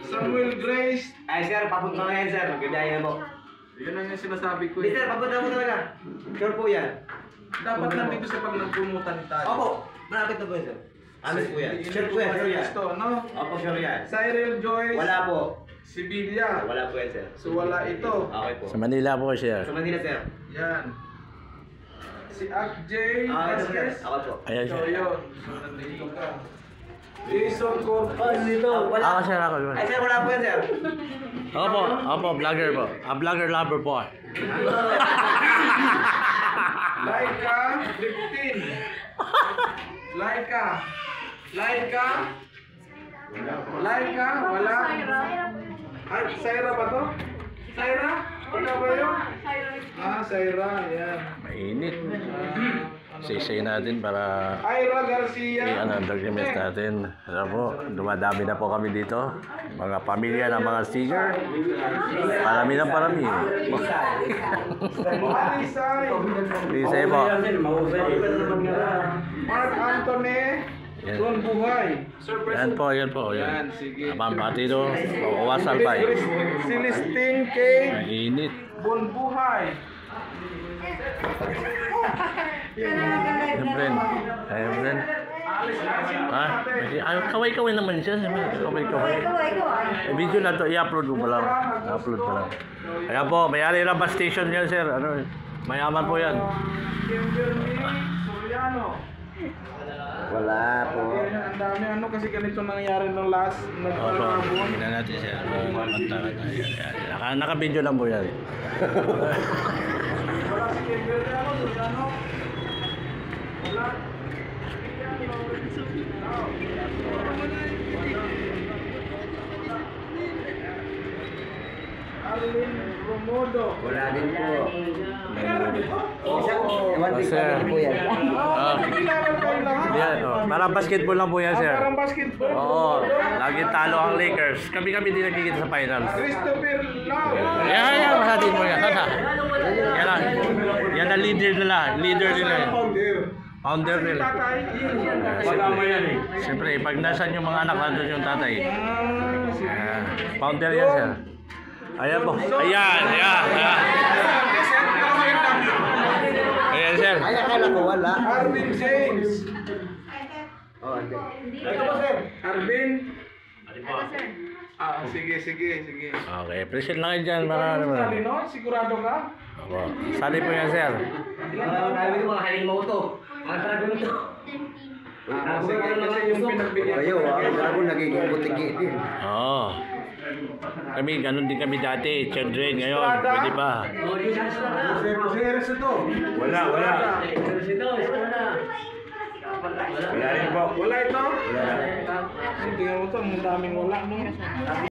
Samuel Grace. Ay, sir, papunta na yan, sir. Magbibiyahe mo. Yun ang yung sinasabi ko. Hindi, sir, papunta mo talaga. Sure po yan. Dapat nandito sa pag nagpumutan tayo. Opo, malapit na po yan, sir. Alis po yan. Sure po yan, sure yan. No? Opo, sure yan. Cyril Joyce. Wala po. Sibilia. Wala po yan, sir. So wala ito. Okay po. Sa Manila po siya. Sa Manila, sir. Yan. Si Ak J. Ito, sir. Vasquez. Ako po. Ayan So siya. yun. So nandito ka. Jason Corpus. Wala. Ako sir, ako. Ay, sir, wala po yan, sir. Opo, vlogger po. Vlogger lover po. Laika 15. Laika. Wala. Ay, Syra ba to? Syra? Wala ba yun? Syra, yan. Mainit. Sisay natin para Ira Garcia. i-document natin. Alam po, dumadami na po kami dito. Mga pamilya ng mga sticker. Parami ng parami. Alisay. Sisay po. Mark Anthony. Yan. Ron Buhay. Yan po, yan po. Yan, sige. Abang batido. Uwasan pa eh. Celestine K. Mainit. Bon Buhay. Siyempre. Ayun friend. Ha? Kaway-kaway naman siya. Kaway-kaway. Video na to, i-upload mo pa lang. I-upload pa lang. Ayan po, may-ari ng bus station yan, sir. Ano, mayaman po yan. Kimberly Soriano. Wala po. Ang dami ano kasi ganito nangyari nung last Opo, nagpapabon. tingnan natin sir. Naka-video lang po yan. Wala si Kimberly ano, Soriano. Wala. Arlene Romodo. Wala din po. Oh, sir. Kailangan kayo lahat. Yan, oh. Parang basketball lang po yan, sir. Parang basketball. Oo, lagi talo ang Lakers. Kami di nagkikita sa finals. Christopher Lau. Yan, masatin mo yan. Sana. Yan lang. Yan ang leader nila. Leader nila. Founder nila. Wala mo yan eh. Siyempre, pag nasan yung mga anak, nandun yung tatay. Founder yan, sir. Ayan po. Ayan. Ayan, sir. Ay, akala ko wala. Arvin James. Oh, ito. Ito po, sir. Arvin. Sige. Okay, present lang kayo dyan. Para Ikaw naman. sali, no? Sigurado ka? Opo. Sali po yan, sir. Sabi ko mga halimuto. Ang sarado nito. Sige, kasi yung pinagbigyan. Kayo, ako nagiging butiki din. Oo. Kami, ganun din kami dati. Children, ngayon. Pwede pa. Series ito. Wala. Wala ito? Tingnan mo ito, ang daming wala, no?